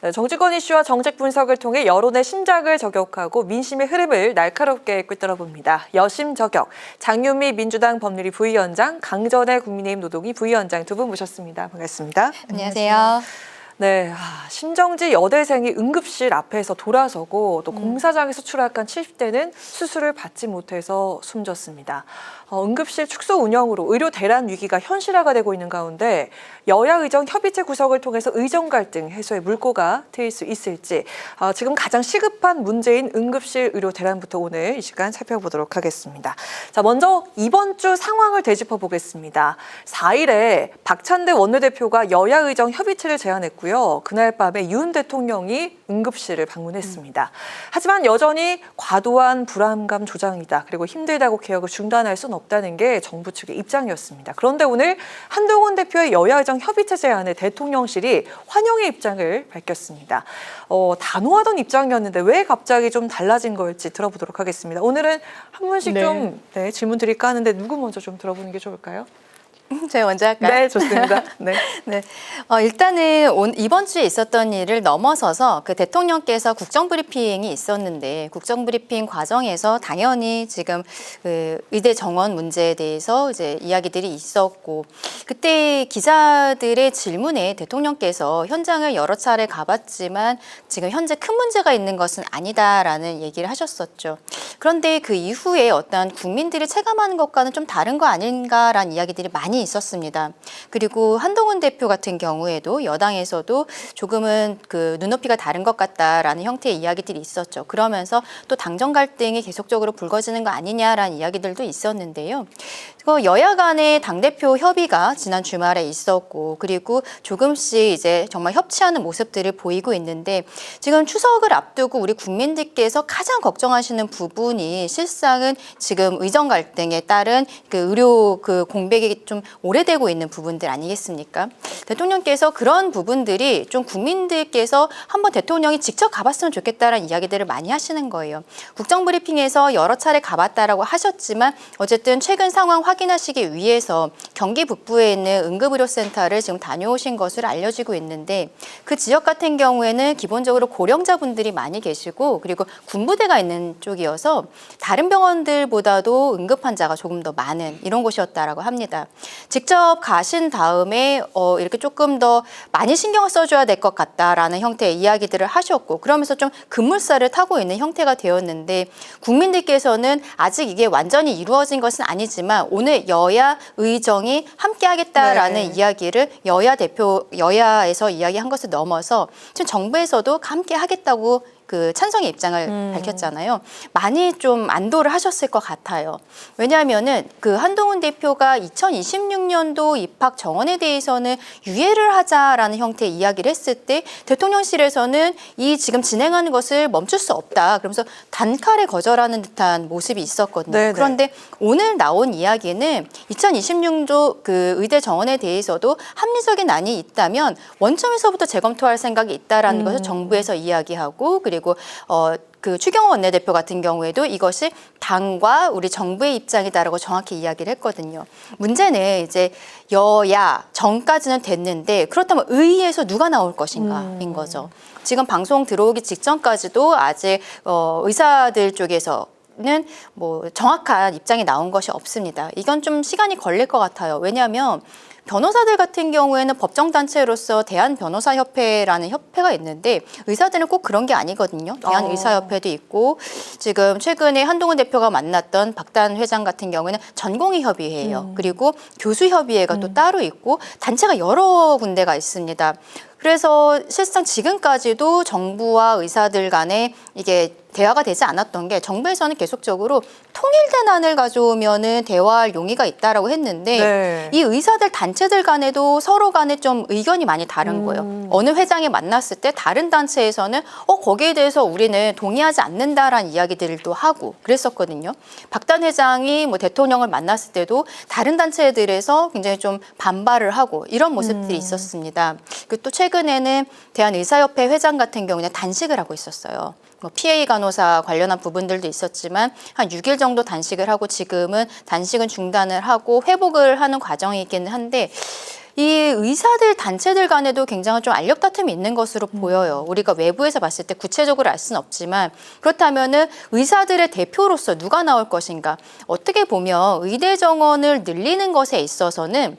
네, 정치권 이슈와 정책 분석을 통해 여론의 심장을 저격하고 민심의 흐름을 날카롭게 꿰뚫어봅니다. 여심 저격, 장윤미 민주당 법률위 부위원장, 강전의 국민의힘 노동위 부위원장 두 분 모셨습니다. 반갑습니다. 안녕하세요. 네, 신정지 여대생이 응급실 앞에서 돌아서고 또 공사장에서 추락한 70대는 수술을 받지 못해서 숨졌습니다. 응급실 축소 운영으로 의료 대란 위기가 현실화가 되고 있는 가운데 여야 의정 협의체 구성을 통해서 의정 갈등 해소의 물꼬가 트일 수 있을지 지금 가장 시급한 문제인 응급실 의료 대란부터 오늘 이 시간 살펴보도록 하겠습니다. 자, 먼저 이번 주 상황을 되짚어 보겠습니다. 4일에 박찬대 원내대표가 여야 의정 협의체를 제안했고요. 그날 밤에 윤 대통령이 응급실을 방문했습니다. 하지만 여전히 과도한 불안감 조장이다. 그리고 힘들다고 개혁을 중단할 수는 없다는 게 정부 측의 입장이었습니다. 그런데 오늘 한동훈 대표의 여야 의정 협의체 제안에 대통령실이 환영의 입장을 밝혔습니다. 단호하던 입장이었는데 왜 갑자기 좀 달라진 걸지 들어보도록 하겠습니다. 오늘은 한 분씩 좀 질문 드릴까 하는데 누구 먼저 좀 들어보는 게 좋을까요? 제가 먼저 할까요? 네, 좋습니다. 네. 네. 일단은 이번 주에 있었던 일을 넘어서서 그 대통령께서 국정브리핑이 있었는데 국정브리핑 과정에서 당연히 지금 그 의대 정원 문제에 대해서 이제 이야기들이 있었고 그때 기자들의 질문에 대통령께서 현장을 여러 차례 가봤지만 지금 현재 큰 문제가 있는 것은 아니다라는 얘기를 하셨었죠. 그런데 그 이후에 어떤 국민들이 체감하는 것과는 좀 다른 거 아닌가라는 이야기들이 많이 있었습니다. 그리고 한동훈 대표 같은 경우에도 여당에서도 조금은 그 눈높이가 다른 것 같다라는 형태의 이야기들이 있었죠. 그러면서 또 당정 갈등이 계속적으로 불거지는 거 아니냐라는 이야기들도 있었는데요. 여야 간의 당대표 협의가 지난 주말에 있었고 그리고 조금씩 이제 정말 협치하는 모습들을 보이고 있는데 지금 추석을 앞두고 우리 국민들께서 가장 걱정하시는 부분이 실상은 지금 의정 갈등에 따른 그 의료 그 공백이 좀 오래되고 있는 부분들 아니겠습니까? 대통령께서 그런 부분들이 좀 국민들께서 한번 대통령이 직접 가봤으면 좋겠다라는 이야기들을 많이 하시는 거예요. 국정브리핑에서 여러 차례 가봤다라고 하셨지만 어쨌든 최근 상황 확인하시기 위해서 경기 북부에 있는 응급의료센터를 지금 다녀오신 것으로 알려지고 있는데 그 지역 같은 경우에는 기본적으로 고령자분들이 많이 계시고 그리고 군부대가 있는 쪽이어서 다른 병원들보다도 응급 환자가 조금 더 많은 이런 곳이었다라고 합니다. 직접 가신 다음에 이렇게 조금 더 많이 신경을 써줘야 될 것 같다라는 형태의 이야기들을 하셨고 그러면서 좀 급물살을 타고 있는 형태가 되었는데 국민들께서는 아직 이게 완전히 이루어진 것은 아니지만 오늘 여야 의정이 함께 하겠다라는 이야기를 여야에서 이야기한 것을 넘어서 지금 정부에서도 함께 하겠다고 그 찬성의 입장을 밝혔잖아요. 많이 좀 안도를 하셨을 것 같아요. 왜냐하면은 그 한동훈 대표가 2026년도 입학 정원에 대해서는 유예를 하자라는 형태의 이야기를 했을 때 대통령실에서는 이 지금 진행하는 것을 멈출 수 없다. 그러면서 단칼에 거절하는 듯한 모습이 있었거든요. 네네. 그런데 오늘 나온 이야기는 2026년도 그 의대 정원에 대해서도 합리적인 안이 있다면 원점에서부터 재검토할 생각이 있다라는 것을 정부에서 이야기하고 그리고 그 추경호 원내대표 같은 경우에도 이것이 당과 우리 정부의 입장이다라고 정확히 이야기를 했거든요. 문제는 이제 여야 정까지는 됐는데 그렇다면 의회에서 누가 나올 것인가인 거죠. 지금 방송 들어오기 직전까지도 아직 의사들 쪽에서 는 뭐 정확한 입장이 나온 것이 없습니다. 이건 좀 시간이 걸릴 것 같아요. 왜냐하면 변호사들 같은 경우에는 법정단체로서 대한변호사협회라는 협회가 있는데 의사들은 꼭 그런 게 아니거든요. 대한의사협회도 있고 지금 최근에 한동훈 대표가 만났던 박단 회장 같은 경우에는 전공의협의회예요. 그리고 교수협의회가 또 따로 있고 단체가 여러 군데가 있습니다. 그래서 실상 지금까지도 정부와 의사들 간에 이게 대화가 되지 않았던 게 정부에서는 계속적으로 통일된 안을 가져오면은 대화할 용의가 있다라고 했는데 이 의사들 단체들 간에도 서로 간에 좀 의견이 많이 다른 거예요. 어느 회장이 만났을 때 다른 단체에서는 거기에 대해서 우리는 동의하지 않는다라는 이야기들도 하고 그랬었거든요. 박단 회장이 뭐 대통령을 만났을 때도 다른 단체들에서 굉장히 좀 반발을 하고 이런 모습들이 있었습니다. 그리고 또 최근에는 대한의사협회 회장 같은 경우는 단식을 하고 있었어요. 뭐 PA 간호사 관련한 부분들도 있었지만 한 6일 정도 단식을 하고 지금은 단식은 중단을 하고 회복을 하는 과정이긴 한데 이 의사들 단체들 간에도 굉장히 좀 알력 다툼이 있는 것으로 보여요. 우리가 외부에서 봤을 때 구체적으로 알 수는 없지만 그렇다면은 의사들의 대표로서 누가 나올 것인가? 어떻게 보면 의대 정원을 늘리는 것에 있어서는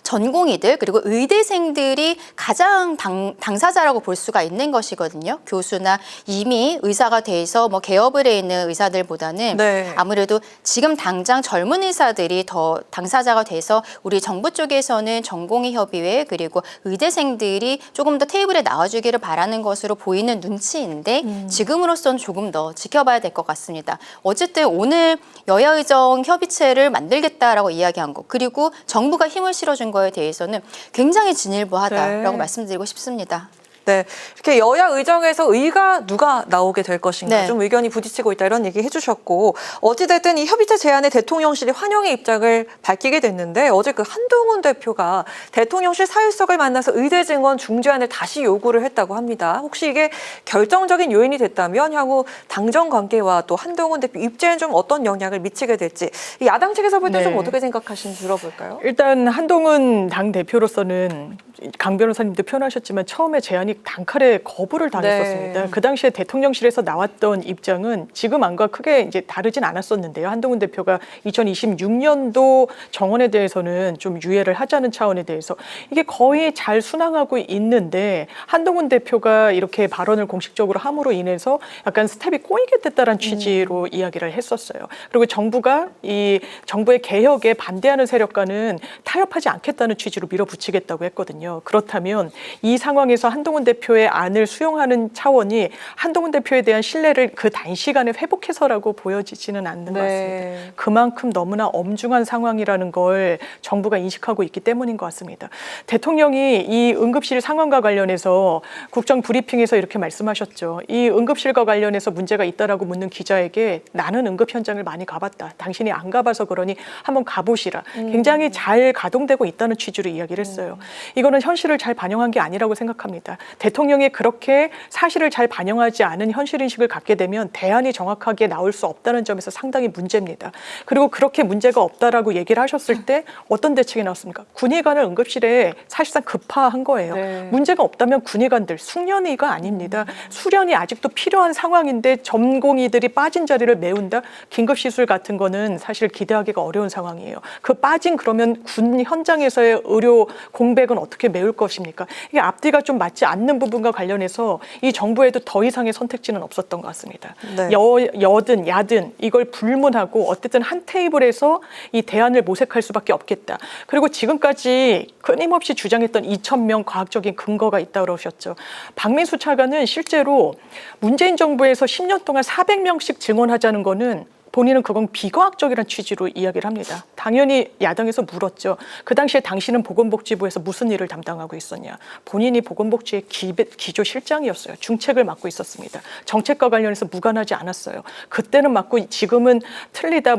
전공의들 그리고 의대생들이 가장 당사자라고 볼 수가 있는 것이거든요. 교수나 이미 의사가 돼서 뭐 개업을 해 있는 의사들보다는 네. 아무래도 지금 당장 젊은 의사들이 더 당사자가 돼서 우리 정부 쪽에서는 전공의 협의회 그리고 의대생들이 조금 더 테이블에 나와주기를 바라는 것으로 보이는 눈치인데 지금으로서는 조금 더 지켜봐야 될 것 같습니다. 어쨌든 오늘 여야의정 협의체를 만들겠다라고 이야기한 거 그리고 정부가 힘을 실어준 거에 대해서는 굉장히 진일보하다라고 네. 말씀드리고 싶습니다. 네, 이렇게 여야 의정에서 의가 누가 나오게 될 것인가 네. 좀 의견이 부딪히고 있다 이런 얘기 해주셨고 어찌됐든 이 협의체 제안에 대통령실이 환영의 입장을 밝히게 됐는데 어제 그 한동훈 대표가 대통령실 사유석을 만나서 의대 증원 중재안을 다시 요구를 했다고 합니다. 혹시 이게 결정적인 요인이 됐다면 향후 당정 관계와 또 한동훈 대표 입장에 좀 어떤 영향을 미치게 될지 이 야당 측에서 볼 때 좀 네. 어떻게 생각하시는지 들어볼까요? 일단 한동훈 당 대표로서는 강 변호사님도 표현하셨지만 처음에 제안이 단칼에 거부를 당했었습니다. 네. 그 당시에 대통령실에서 나왔던 입장은 지금 안과 크게 이제 다르진 않았었는데요. 한동훈 대표가 2026년도 정원에 대해서는 좀 유예를 하자는 차원에 대해서 이게 거의 잘 순항하고 있는데 한동훈 대표가 이렇게 발언을 공식적으로 함으로 인해서 약간 스텝이 꼬이게 됐다는 취지로 이야기를 했었어요. 그리고 정부가 이 정부의 개혁에 반대하는 세력과는 타협하지 않겠다는 취지로 밀어붙이겠다고 했거든요. 그렇다면 이 상황에서 한동훈 대표의 안을 수용하는 차원이 한동훈 대표에 대한 신뢰를 그 단시간에 회복해서라고 보여지지는 않는 것 같습니다. 그만큼 너무나 엄중한 상황이라는 걸 정부가 인식하고 있기 때문인 것 같습니다. 대통령이 이 응급실 상황과 관련해서 국정 브리핑에서 이렇게 말씀하셨죠. 이 응급실과 관련해서 문제가 있다라고 묻는 기자에게 나는 응급 현장을 많이 가봤다. 당신이 안 가봐서 그러니 한번 가보시라. 굉장히 잘 가동되고 있다는 취지로 이야기를 했어요. 이거는 현실을 잘 반영한 게 아니라고 생각합니다. 대통령이 그렇게 사실을 잘 반영하지 않은 현실인식을 갖게 되면 대안이 정확하게 나올 수 없다는 점에서 상당히 문제입니다. 그리고 그렇게 문제가 없다라고 얘기를 하셨을 때 어떤 대책이 나왔습니까? 군의관을 응급실에 사실상 급파한 거예요. 네. 문제가 없다면 군의관들 숙련의가 아닙니다. 수련이 아직도 필요한 상황인데 전공의들이 빠진 자리를 메운다? 긴급시술 같은 거는 사실 기대하기가 어려운 상황이에요. 그 빠진 그러면 군 현장에서의 의료 공백은 어떻게 메울 것입니까? 이게 앞뒤가 좀 맞지 않는 부분과 관련해서 이 정부에도 더 이상의 선택지는 없었던 것 같습니다. 네. 여든 야든 이걸 불문하고 어쨌든 한 테이블에서 이 대안을 모색할 수밖에 없겠다. 그리고 지금까지 끊임없이 주장했던 2,000명 과학적인 근거가 있다고 그러셨죠. 박민수 차관은 실제로 문재인 정부에서 10년 동안 400명씩 증원하자는 거는 본인은 그건 비과학적이라는 취지로 이야기를 합니다. 당연히 야당에서 물었죠. 그 당시에 당신은 보건복지부에서 무슨 일을 담당하고 있었냐. 본인이 보건복지의 기조실장이었어요. 중책을 맡고 있었습니다. 정책과 관련해서 무관하지 않았어요. 그때는 맞고 지금은 틀리다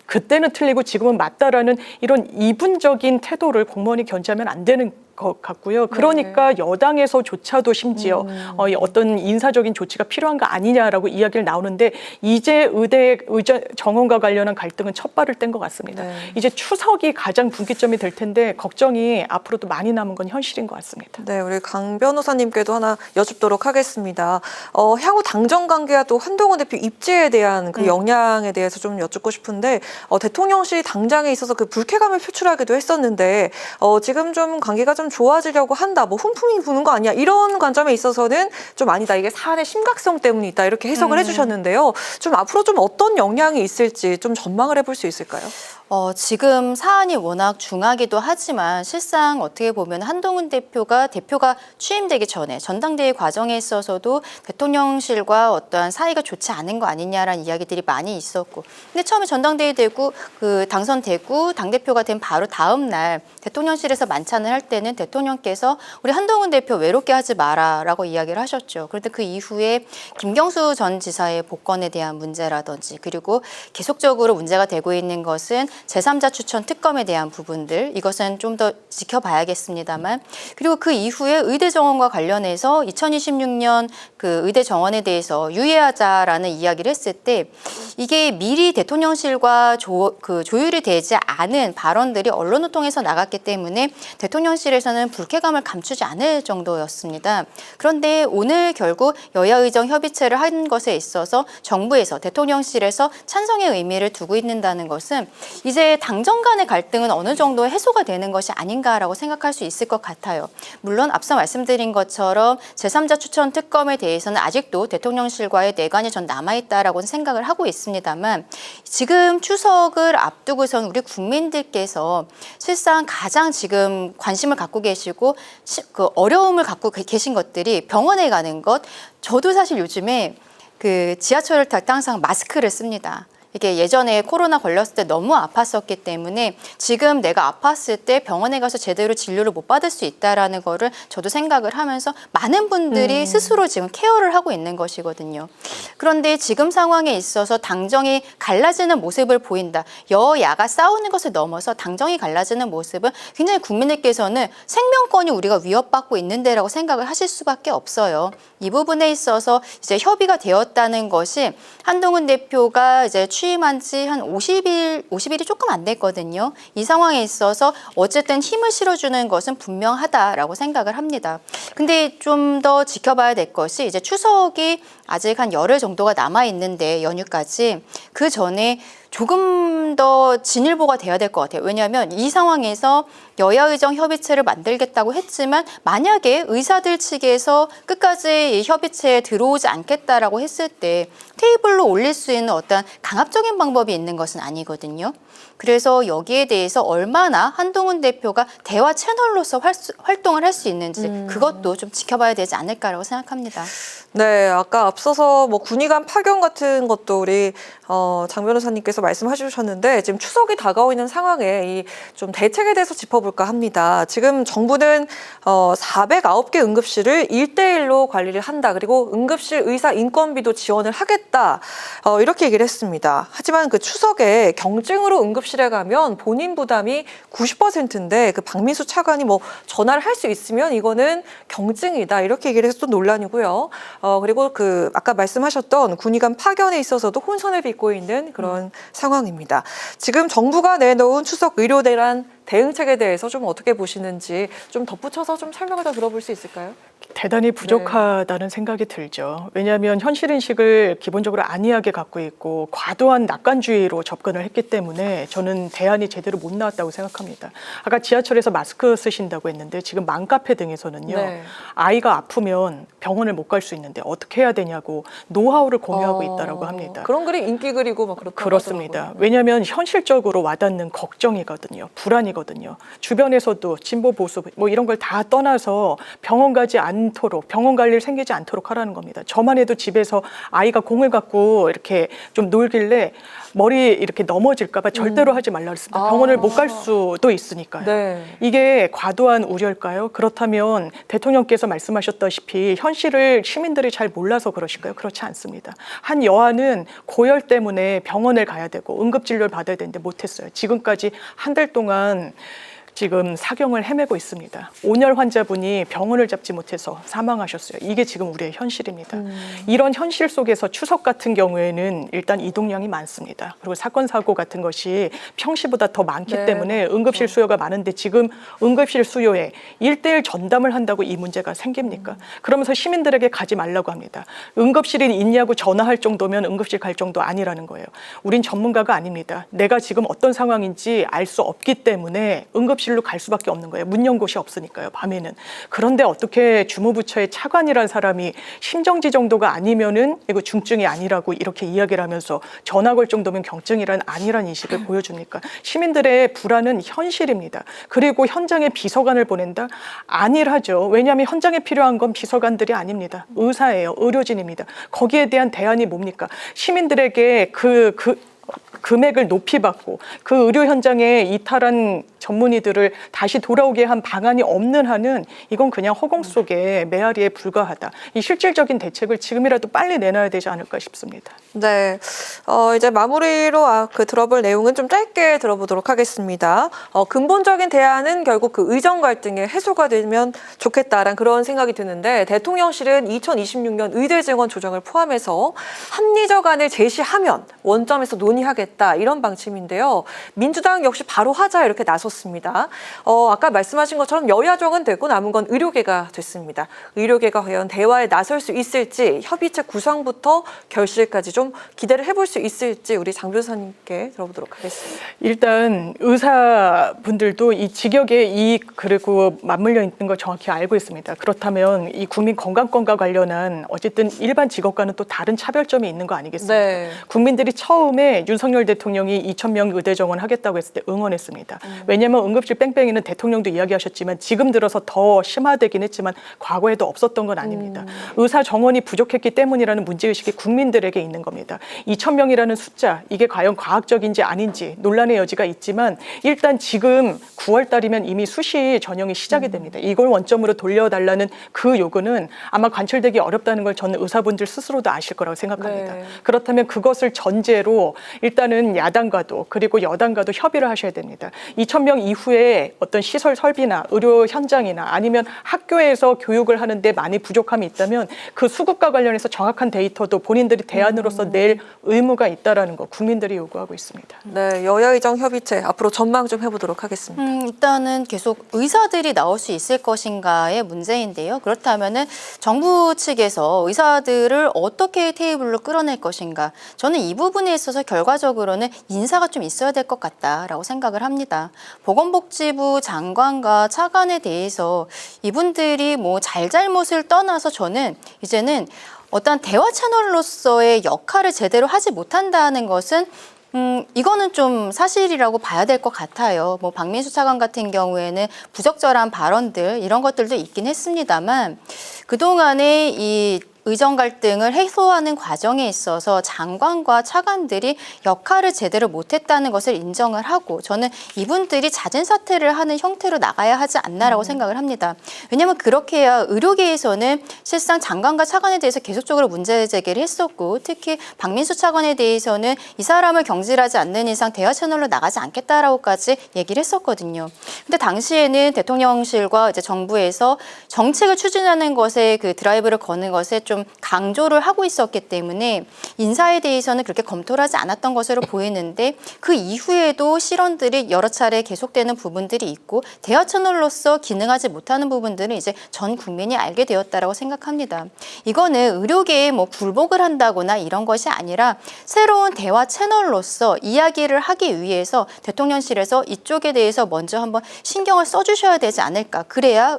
그때는 틀리고 지금은 맞다라는 이런 이분적인 태도를 공무원이 견지하면 안 되는 것 같고요. 그러니까 여당에서조차도 심지어 어떤 인사적인 조치가 필요한 거 아니냐라고 이야기를 나오는데 이제 의대 정원과 관련한 갈등은 첫 발을 뗀 것 같습니다. 네. 이제 추석이 가장 분기점이 될 텐데 걱정이 앞으로도 많이 남은 건 현실인 것 같습니다. 네, 우리 강 변호사님께도 하나 여쭙도록 하겠습니다. 향후 당정 관계와 또 한동훈 대표 입지에 대한 그 영향에 대해서 좀 여쭙고 싶은데 대통령실이 당장에 있어서 그 불쾌감을 표출하기도 했었는데 지금 좀 관계가 좀 좋아지려고 한다, 뭐 훈풍이 부는 거 아니야 이런 관점에 있어서는 좀 아니다. 이게 사안의 심각성 때문이 있다 이렇게 해석을 해주셨는데요. 좀 앞으로 좀 어떤 영향이 있을지 좀 전망을 해볼 수 있을까요? 지금 사안이 워낙 중하기도 하지만 실상 어떻게 보면 한동훈 대표가 취임되기 전에 전당대회 과정에 있어서도 대통령실과 어떠한 사이가 좋지 않은 거 아니냐라는 이야기들이 많이 있었고 근데 처음에 전당대회 되고 당선되고 당대표가 된 바로 다음 날 대통령실에서 만찬을 할 때는 대통령께서 우리 한동훈 대표 외롭게 하지 마라라고 이야기를 하셨죠. 그런데 그 이후에 김경수 전 지사의 복권에 대한 문제라든지 그리고 계속적으로 문제가 되고 있는 것은 제3자 추천 특검에 대한 부분들 이것은 좀 더 지켜봐야겠습니다만 그리고 그 이후에 의대 정원과 관련해서 2026년 그 의대 정원에 대해서 유예하자라는 이야기를 했을 때 이게 미리 대통령실과 조율이 되지 않은 발언들이 언론을 통해서 나갔기 때문에 대통령실에서는 불쾌감을 감추지 않을 정도였습니다. 그런데 오늘 결국 여야 의정 협의체를 한 것에 있어서 정부에서 대통령실에서 찬성의 의미를 두고 있는다는 것은 이제 당정 간의 갈등은 어느 정도 해소가 되는 것이 아닌가라고 생각할 수 있을 것 같아요. 물론 앞서 말씀드린 것처럼 제3자 추천 특검에 대해서는 아직도 대통령실과의 내관이 전 남아있다라고 생각을 하고 있습니다만 지금 추석을 앞두고선 우리 국민들께서 실상 가장 지금 관심을 갖고 계시고 그 어려움을 갖고 계신 것들이 병원에 가는 것. 저도 사실 요즘에 그 지하철을 탈 때 항상 마스크를 씁니다. 이게 예전에 코로나 걸렸을 때 너무 아팠었기 때문에 지금 내가 아팠을 때 병원에 가서 제대로 진료를 못 받을 수 있다라는 거를 저도 생각을 하면서 많은 분들이 스스로 지금 케어를 하고 있는 것이거든요. 그런데 지금 상황에 있어서 당정이 갈라지는 모습을 보인다. 여야가 싸우는 것을 넘어서 당정이 갈라지는 모습은 굉장히 국민들께서는 생명권이 우리가 위협받고 있는데라고 생각을 하실 수밖에 없어요. 이 부분에 있어서 이제 협의가 되었다는 것이 한동훈 대표가 이제 취임한 지 한 50일이 조금 안 됐거든요. 이 상황에 있어서 어쨌든 힘을 실어주는 것은 분명하다라고 생각을 합니다. 근데 좀 더 지켜봐야 될 것이 이제 추석이 아직 한 열흘 정도가 남아 있는데 연휴까지 그 전에 조금 더 진일보가 돼야 될 것 같아요. 왜냐하면 이 상황에서 여야 의정 협의체를 만들겠다고 했지만 만약에 의사들 측에서 끝까지 이 협의체에 들어오지 않겠다라고 했을 때 테이블로 올릴 수 있는 어떤 강압적인 방법이 있는 것은 아니거든요. 그래서 여기에 대해서 얼마나 한동훈 대표가 대화 채널로서 활동을 할 수 있는지 그것도 좀 지켜봐야 되지 않을까라고 생각합니다. 네, 아까 앞서서 뭐 군의관 파견 같은 것도 우리 장 변호사님께서 말씀해 주셨는데 지금 추석이 다가오고 있는 상황에 이 좀 대책에 대해서 짚어볼까 합니다. 지금 정부는 409개 응급실을 1대1로 관리를 한다. 그리고 응급실 의사 인건비도 지원을 하겠다. 이렇게 얘기를 했습니다. 하지만 그 추석에 경증으로 응급실에 가면 본인 부담이 90%인데 그 박민수 차관이 뭐 전화를 할 수 있으면 이거는 경증이다. 이렇게 얘기를 해서 또 논란이고요. 그리고 그 아까 말씀하셨던 군의관 파견에 있어서도 혼선을 빚고 있는 그런 상황입니다. 지금 정부가 내놓은 추석 의료 대란 대응책에 대해서 좀 어떻게 보시는지 좀 덧붙여서 좀 설명을 더 들어볼 수 있을까요? 대단히 부족하다는 생각이 들죠. 왜냐하면 현실인식을 기본적으로 안이하게 갖고 있고 과도한 낙관주의로 접근을 했기 때문에 저는 대안이 제대로 못 나왔다고 생각합니다. 아까 지하철에서 마스크 쓰신다고 했는데 지금 맘카페 등에서는요. 네. 아이가 아프면 병원을 못 갈 수 있는데 어떻게 해야 되냐고 노하우를 공유하고 있다라고 합니다. 그런 글이 인기 글이고 막 그렇다고 그렇습니다. 하더라고요. 왜냐하면 현실적으로 와닿는 걱정이거든요. 불안이거든요. 주변에서도 진보 보수 뭐 이런 걸 다 떠나서 병원 가지 않도록 병원 갈 일 생기지 않도록 하라는 겁니다. 저만 해도 집에서 아이가 공을 갖고 이렇게 좀 놀길래 머리 이렇게 넘어질까 봐 절대로 하지 말라 그랬습니다. 병원을 못 갈 수도 있으니까요. 네. 이게 과도한 우려일까요? 그렇다면 대통령께서 말씀하셨다시피 현실을 시민들이 잘 몰라서 그러실까요? 그렇지 않습니다. 한 여아는 고열 때문에 병원을 가야 되고 응급진료를 받아야 되는데 못했어요. 지금까지 한 달 동안 지금 사경을 헤매고 있습니다. 온열 환자분이 병원을 잡지 못해서 사망하셨어요. 이게 지금 우리의 현실입니다. 이런 현실 속에서 추석 같은 경우에는 일단 이동량이 많습니다. 그리고 사건 사고 같은 것이 평시보다 더 많기 네, 때문에 응급실 수요가 많은데 지금 응급실 수요에 1대1 전담을 한다고 이 문제가 생깁니까? 그러면서 시민들에게 가지 말라고 합니다. 응급실이 있냐고 전화할 정도면 응급실 갈 정도 아니라는 거예요. 우린 전문가가 아닙니다. 내가 지금 어떤 상황인지 알 수 없기 때문에 응급실로 갈 수밖에 없는 거예요. 문 연 곳이 없으니까요. 밤에는. 그런데 어떻게 주무부처의 차관이란 사람이 심정지 정도가 아니면은 이거 중증이 아니라고 이렇게 이야기를 하면서 전화 걸 정도면 경증이란 아니란 인식을 보여줍니까? 시민들의 불안은 현실입니다. 그리고 현장에 비서관을 보낸다? 아니라죠. 왜냐하면 현장에 필요한 건 비서관들이 아닙니다. 의사예요. 의료진입니다. 거기에 대한 대안이 뭡니까? 시민들에게 금액을 높이 받고 그 의료 현장에 이탈한 전문의들을 다시 돌아오게 한 방안이 없는 한은 이건 그냥 허공 속의 메아리에 불과하다. 이 실질적인 대책을 지금이라도 빨리 내놔야 되지 않을까 싶습니다. 네, 이제 마무리로 들어볼 내용은 좀 짧게 들어보도록 하겠습니다. 근본적인 대안은 결국 그 의정 갈등의 해소가 되면 좋겠다라는 그런 생각이 드는데 대통령실은 2026년 의대 증원 조정을 포함해서 합리적 안을 제시하면 원점에서 논의하겠다 이런 방침인데요. 민주당 역시 바로 하자 이렇게 나섰습니다. 아까 말씀하신 것처럼 여야정은 됐고 남은 건 의료계가 됐습니다. 의료계가 과연 대화에 나설 수 있을지 협의체 구성부터 결실까지 좀 기대를 해볼 수 있을지 우리 장 변호사님께 들어보도록 하겠습니다. 일단 의사분들도 이 직역의 이익 그리고 맞물려 있는 걸 정확히 알고 있습니다. 그렇다면 이 국민 건강권과 관련한 어쨌든 일반 직업과는 또 다른 차별점이 있는 거 아니겠습니까? 네. 국민들이 처음에 윤석열 대통령이 2,000명 의대 정원 하겠다고 했을 때 응원했습니다. 왜냐하면 응급실 뺑뺑이는 대통령도 이야기하셨지만 지금 들어서 더 심화되긴 했지만 과거에도 없었던 건 아닙니다. 의사 정원이 부족했기 때문이라는 문제의식이 국민들에게 있는 겁니다. 2,000명이라는 숫자, 이게 과연 과학적인지 아닌지 논란의 여지가 있지만 일단 지금 9월 달이면 이미 수시 전형이 시작이 됩니다. 이걸 원점으로 돌려달라는 그 요구는 아마 관철되기 어렵다는 걸 저는 의사분들 스스로도 아실 거라고 생각합니다. 네. 그렇다면 그것을 전제로 일단은 야당과도 그리고 여당과도 협의를 하셔야 됩니다. 2,000명 이후에 어떤 시설 설비나 의료 현장이나 아니면 학교에서 교육을 하는데 많이 부족함이 있다면 그 수급과 관련해서 정확한 데이터도 본인들이 대안으로서 낼 의무가 있다라는 거 국민들이 요구하고 있습니다. 네, 여야의정 협의체 앞으로 전망 좀 해보도록 하겠습니다. 일단은 계속 의사들이 나올 수 있을 것인가의 문제인데요. 그렇다면은 정부 측에서 의사들을 어떻게 테이블로 끌어낼 것인가. 저는 이 부분에 있어서 결과적으로는 인사가 좀 있어야 될 것 같다라고 생각을 합니다. 보건복지부 장관과 차관에 대해서 이분들이 뭐 잘잘못을 떠나서 저는 이제는 어떤 대화 채널로서의 역할을 제대로 하지 못한다는 것은 이거는 좀 사실이라고 봐야 될 것 같아요. 뭐 박민수 차관 같은 경우에는 부적절한 발언들 이런 것들도 있긴 했습니다만 그동안에 이 의정 갈등을 해소하는 과정에 있어서 장관과 차관들이 역할을 제대로 못했다는 것을 인정을 하고 저는 이분들이 잦은 사퇴를 하는 형태로 나가야 하지 않나라고 생각을 합니다. 왜냐하면 그렇게 해야 의료계에서는 실상 장관과 차관에 대해서 계속적으로 문제 제기를 했었고 특히 박민수 차관에 대해서는 이 사람을 경질하지 않는 이상 대화 채널로 나가지 않겠다라고까지 얘기를 했었거든요. 근데 당시에는 대통령실과 이제 정부에서 정책을 추진하는 것에 그 드라이브를 거는 것에 좀 강조를 하고 있었기 때문에 인사에 대해서는 그렇게 검토를 하지 않았던 것으로 보이는데 그 이후에도 실언들이 여러 차례 계속되는 부분들이 있고 대화 채널로서 기능하지 못하는 부분들은 이제 전 국민이 알게 되었다라고 생각합니다. 이거는 의료계에 뭐 굴복을 한다거나 이런 것이 아니라 새로운 대화 채널로서 이야기를 하기 위해서 대통령실에서 이쪽에 대해서 먼저 한번 신경을 써주셔야 되지 않을까. 그래야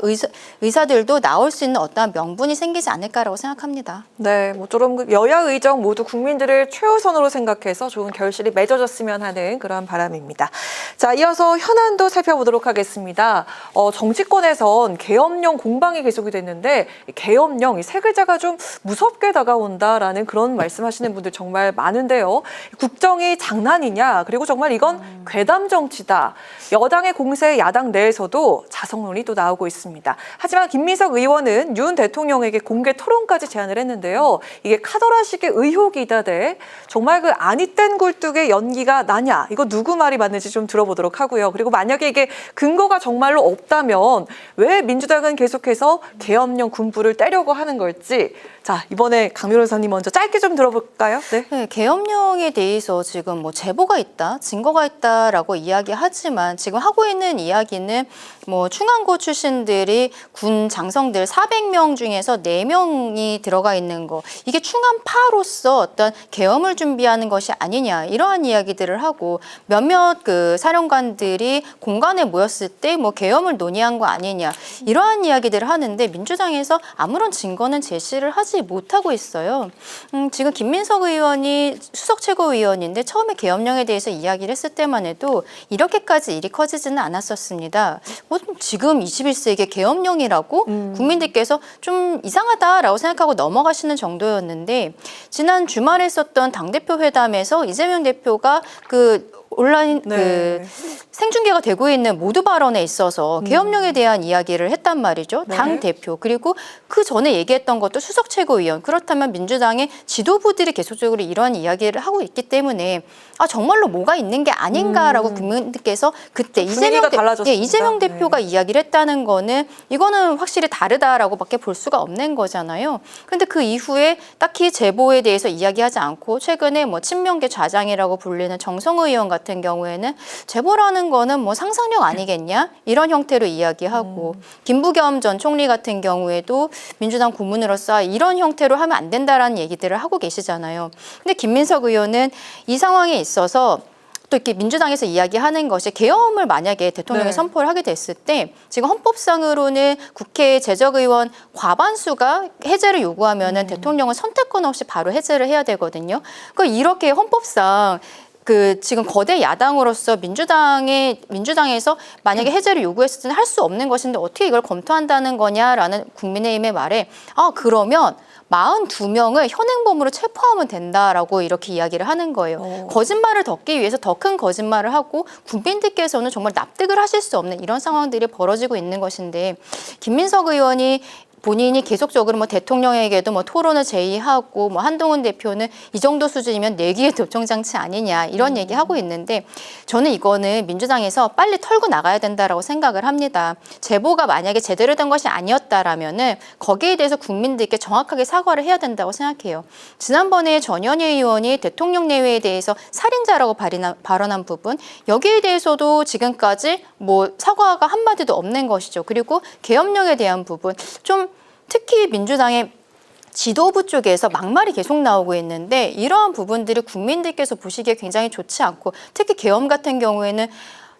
의사들도 나올 수 있는 어떠한 명분이 생기지 않을까라고 생각합니다. 네, 모쪼록 여야 의정 모두 국민들을 최우선으로 생각해서 좋은 결실이 맺어졌으면 하는 그런 바람입니다. 자, 이어서 현안도 살펴보도록 하겠습니다. 정치권에선 계엄령 공방이 계속이 됐는데 계엄령 이 세 글자가 좀 무섭게 다가온다라는 그런 말씀하시는 분들 정말 많은데요. 국정이 장난이냐? 그리고 정말 이건 괴담 정치다. 여당의 공세 야당 내에서도 자성론이 또 나오고 있습니다. 하지만 김민석 의원은 윤 대통령에게 공개 토론까지 제안을 했는데요. 이게 카더라식의 의혹이다 대 정말 그 아니땐 굴뚝의 연기가 나냐 이거 누구 말이 맞는지 좀 들어보도록 하고요. 그리고 만약에 이게 근거가 정말로 없다면 왜 민주당은 계속해서 계엄령 군부를 떼려고 하는 걸지 자 이번에 강 변호사님 먼저 짧게 좀 들어볼까요? 네, 계엄령에 대해서 지금 뭐 제보가 있다, 증거가 있다라고 이야기하지만 지금 하고 있는 이야기는 뭐 충안고 출신들이 군 장성들 400명 중에서 4명이 들어가 있는 거 이게 충안파로서 어떤 계엄을 준비하는 것이 아니냐 이러한 이야기들을 하고 몇몇 그 사령관들이 공간에 모였을 때 뭐 계엄을 논의한 거 아니냐 이러한 이야기들을 하는데 민주당에서 아무런 증거는 제시를 하지 못하고 있어요. 지금 김민석 의원이 수석 최고위원인데 처음에 계엄령에 대해서 이야기를 했을 때만 해도 이렇게까지 일이 커지지는 않았었습니다. 뭐 지금 21세기에 계엄령이라고 국민들께서 좀 이상하다라고 생각하고 하고 넘어가시는 정도였는데 지난 주말에 있었던 당대표 회담에서 이재명 대표가 그 온라인 네. 그 생중계가 되고 있는 모두 발언에 있어서 계엄령에 대한 이야기를 했단 말이죠. 네. 당 대표 그리고 그 전에 얘기했던 것도 수석 최고위원. 그렇다면 민주당의 지도부들이 계속적으로 이런 이야기를 하고 있기 때문에 아 정말로 뭐가 있는 게 아닌가라고 국민들께서 그때 분위기가 달라졌습니다. 이재명 네. 대표가 이야기를 했다는 거는 이거는 확실히 다르다라고밖에 볼 수가 없는 거잖아요. 그런데 그 이후에 딱히 제보에 대해서 이야기하지 않고 최근에 뭐 친명계 좌장이라고 불리는 정성호 의원 같은 경우에는 제보라는 거는 뭐 상상력 아니겠냐 이런 형태로 이야기하고 김부겸 전 총리 같은 경우에도 민주당 고문으로서 이런 형태로 하면 안 된다라는 얘기들을 하고 계시잖아요. 근데 김민석 의원은 이 상황에 있어서 또 이렇게 민주당에서 이야기하는 것이 계엄을 만약에 대통령이 네. 선포를 하게 됐을 때 지금 헌법상으로는 국회 재적의원 과반수가 해제를 요구하면은 대통령은 선택권 없이 바로 해제를 해야 되거든요. 그러니까 이렇게 헌법상 그 지금 거대 야당으로서 민주당에서 만약에 해제를 요구했을 때는 할 수 없는 것인데 어떻게 이걸 검토한다는 거냐라는 국민의힘의 말에 아 그러면 42명을 현행범으로 체포하면 된다라고 이렇게 이야기를 하는 거예요. 거짓말을 덮기 위해서 더 큰 거짓말을 하고 국민들께서는 정말 납득을 하실 수 없는 이런 상황들이 벌어지고 있는 것인데 김민석 의원이 본인이 계속적으로 뭐 대통령에게도 뭐 토론을 제의하고 뭐 한동훈 대표는 이 정도 수준이면 내기의 도청장치 아니냐 이런 얘기하고 있는데 저는 이거는 민주당에서 빨리 털고 나가야 된다라고 생각을 합니다. 제보가 만약에 제대로 된 것이 아니었다라면은 거기에 대해서 국민들께 정확하게 사과를 해야 된다고 생각해요. 지난번에 전현희 의원이 대통령 내외에 대해서 살인자라고 발언한 부분 여기에 대해서도 지금까지 뭐 사과가 한마디도 없는 것이죠. 그리고 계엄령에 대한 부분 좀 특히 민주당의 지도부 쪽에서 막말이 계속 나오고 있는데 이러한 부분들이 국민들께서 보시기에 굉장히 좋지 않고 특히 계엄 같은 경우에는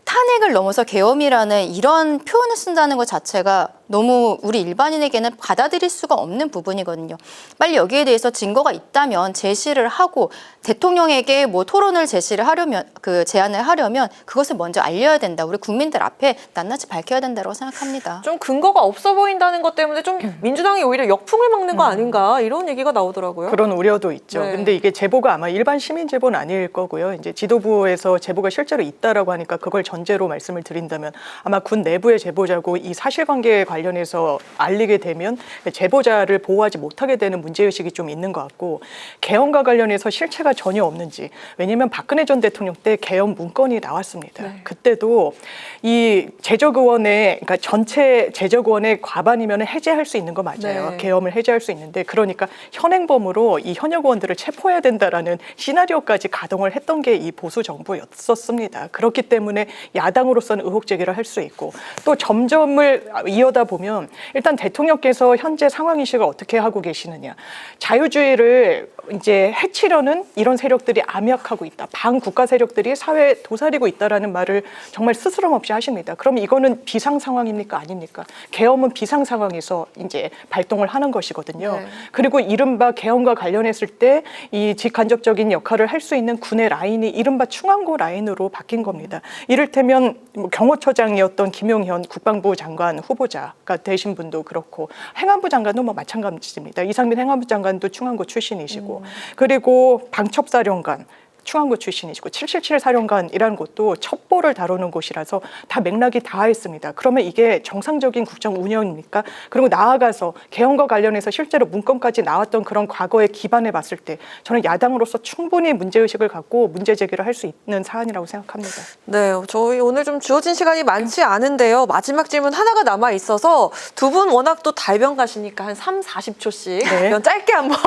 탄핵을 넘어서 계엄이라는 이런 표현을 쓴다는 것 자체가 너무 우리 일반인에게는 받아들일 수가 없는 부분이거든요. 빨리 여기에 대해서 증거가 있다면 제시를 하고 대통령에게 뭐 토론을 제안을 하려면 그것을 먼저 알려야 된다. 우리 국민들 앞에 낱낱이 밝혀야 된다고 생각합니다. 좀 근거가 없어 보인다는 것 때문에 좀 민주당이 오히려 역풍을 막는 거 아닌가 이런 얘기가 나오더라고요. 그런 우려도 있죠. 네. 근데 이게 제보가 아마 일반 시민 제보는 아닐 거고요. 이제 지도부에서 제보가 실제로 있다라고 하니까 그걸 전제로 말씀을 드린다면 아마 군 내부의 제보자고 이 사실관계에 관련해서 알리게 되면 제보자를 보호하지 못하게 되는 문제의식이 좀 있는 것 같고 계엄과 관련해서 실체가 전혀 없는지 왜냐하면 박근혜 전 대통령 때 계엄 문건이 나왔습니다. 네. 그때도 이 제적의원의 그러니까 전체 제적의원의 과반이면 해제할 수 있는 거 맞아요. 네. 계엄을 해제할 수 있는데 그러니까 현행범으로 이 현역 의원들을 체포해야 된다라는 시나리오까지 가동을 했던 게 이 보수 정부였었습니다. 그렇기 때문에 야당으로서는 의혹 제기를 할 수 있고 또 점점을 이어다 보면 일단 대통령께서 현재 상황 인식을 어떻게 하고 계시느냐. 자유주의를 이제 해치려는 이런 세력들이 암약하고 있다. 반국가 세력들이 사회에 도사리고 있다라는 말을 정말 스스럼 없이 하십니다. 그럼 이거는 비상 상황입니까? 아닙니까? 계엄은 비상 상황에서 이제 발동을 하는 것이거든요. 네. 그리고 이른바 계엄과 관련했을 때 이 직간접적인 역할을 할 수 있는 군의 라인이 이른바 충안고 라인으로 바뀐 겁니다. 이를테면 뭐 경호처장이었던 김용현 국방부 장관 후보자가 되신 분도 그렇고 행안부 장관도 뭐 마찬가지입니다. 이상민 행안부 장관도 충안고 출신이시고 그리고 방첩사령관 충안고 출신이시고 777 사령관이라는 곳도 첩보를 다루는 곳이라서 다 맥락이 다 있습니다. 그러면 이게 정상적인 국정 운영입니까? 그리고 나아가서 계엄과 관련해서 실제로 문건까지 나왔던 그런 과거에 기반해 봤을 때 저는 야당으로서 충분히 문제의식을 갖고 문제 제기를 할 수 있는 사안이라고 생각합니다. 네, 저희 오늘 좀 주어진 시간이 많지 않은데요. 마지막 질문 하나가 남아 있어서 두 분 워낙 또 달변가시니까 한 40초씩 네. 짧게 한번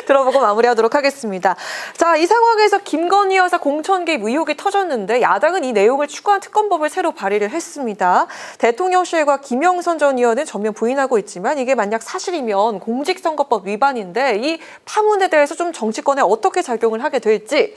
들어보고 마무리하도록 하겠습니다. 자, 이 상황에서 김건희 여사 공천 개입 의혹이 터졌는데 야당은 이 내용을 추가한 특검법을 새로 발의를 했습니다. 대통령실과 김영선 전 의원은 전면 부인하고 있지만 이게 만약 사실이면 공직선거법 위반인데 이 파문에 대해서 좀 정치권에 어떻게 작용을 하게 될지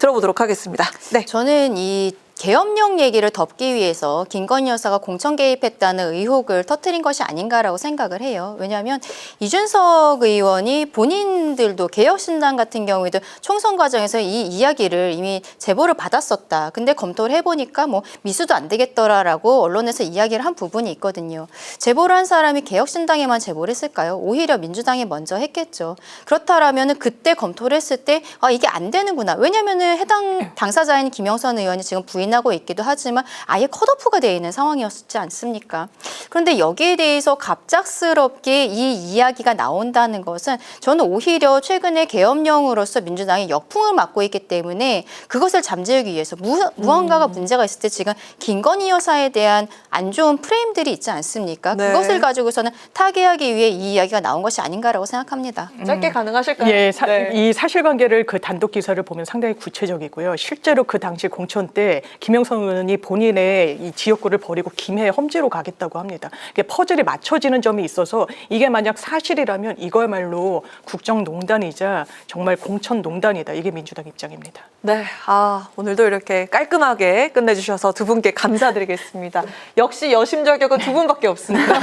들어보도록 하겠습니다. 네. 저는 이 계엄령 얘기를 덮기 위해서 김건희 여사가 공천 개입했다는 의혹을 터뜨린 것이 아닌가라고 생각을 해요. 왜냐하면 이준석 의원이 본인들도 개혁신당 같은 경우에도 총선 과정에서 이 이야기를 이미 제보를 받았었다. 근데 검토를 해보니까 뭐 미수도 안 되겠더라라고 언론에서 이야기를 한 부분이 있거든요. 제보를 한 사람이 개혁신당에만 제보를 했을까요? 오히려 민주당이 먼저 했겠죠. 그렇다라면은 그때 검토를 했을 때 이게 안 되는구나. 왜냐하면은 해당 당사자인 김영선 의원이 지금 부인하고 있기도 하지만 아예 컷오프가 되어 있는 상황이었지 않습니까? 그런데 여기에 대해서 갑작스럽게 이 이야기가 나온다는 것은 저는 오히려 최근에 계엄령으로서 민주당이 역풍을 맞고 있기 때문에 그것을 잠재우기 위해서 무언가가 문제가 있을 때 지금 김건희 여사에 대한 안 좋은 프레임들이 있지 않습니까? 네. 그것을 가지고서는 타개하기 위해 이 이야기가 나온 것이 아닌가라고 생각합니다. 짧게 가능하실까요? 예, 네. 이 사실관계를 그 단독 기사를 보면 상당히 구체적이고요. 실제로 그 당시 공천 때 김영선 의원이 본인의 이 지역구를 버리고 김해 험지로 가겠다고 합니다. 이게 퍼즐이 맞춰지는 점이 있어서 이게 만약 사실이라면 이거야말로 국정농단이자 정말 공천농단이다. 이게 민주당 입장입니다. 네, 오늘도 이렇게 깔끔하게 끝내주셔서 두 분께 감사드리겠습니다. 역시 여심저격은 두 분밖에 없습니다.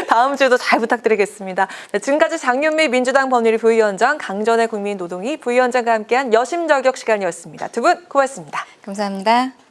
다음 주에도 잘 부탁드리겠습니다. 네, 지금까지 장윤미 민주당 법률위 부위원장, 강전의 국민노동위 부위원장과 함께한 여심저격 시간이었습니다. 두 분 고맙습니다. 감사합니다.